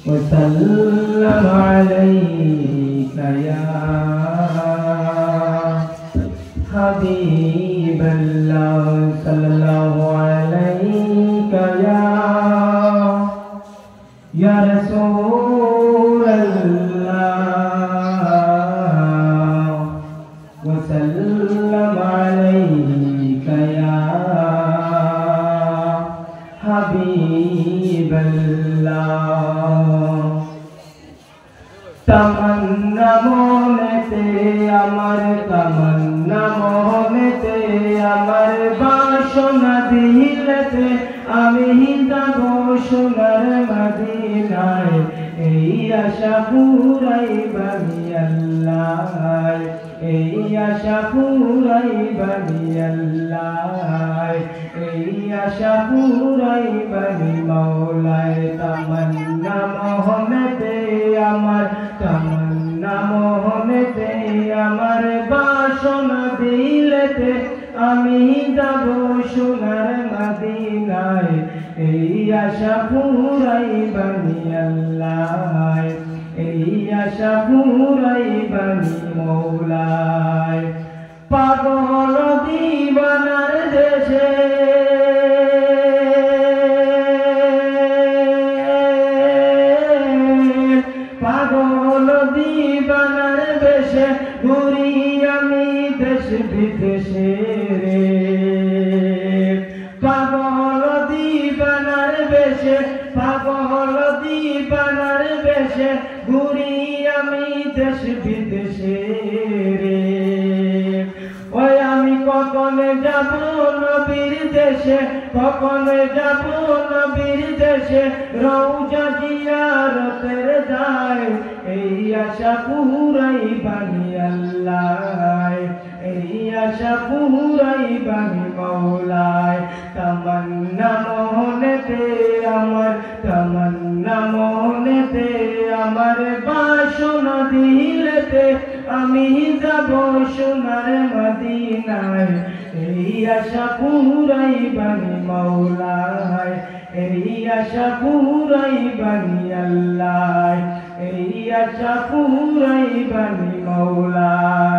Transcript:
وسلم عليك يا حبيب الله صلى الله عليك يا رسول الله وسلم عليك يا حبيب الله तमन्ना मोहनेते अमर तमन्ना मोहनेते अमर बासना दिलते आमी जाबो सोनार मदीनाय এই আশা পুরাইবানি আল্লাহ এই আশা পুরাইবানি আল্লাহ এই আশা পুরাইবানি মাওলায় তামান্না মোহনেতে আমার तमन्ना मोहनेते আমার বাসনা দিলেতে আমি যাব সোনার মদিনায় এই আশা পুরাইবানি আল্লাহ এই আশা পুরাইবানি মওলায় পাগল দিবানার দেশে দিবানার বেশে ঘুরি আমি দেশ বিদেশে রে পাগল দিবানার বেশে পাগল দিবানার বেশে ঘুরি আমি দেশ বিদেশে রে ওই আমি কখন যাব নবীর দেশে কখন যাব নবীর দেশে রওজা জিয়ারতের যায় এই আশা পুরাইবানি আল্লাহ এই আশা পুরাইবানি মাওলায় তামান্না মোহনেতে আমার তামান্না মোহনেতে আমার বাসনা দিলেতে আমি যাব সোনার মদিনায় এই আশা পুরাইবানি মাওলায় এই আশা পুরাইবানি আল্লাহ এই আশা পুরাইবানি মাওলায়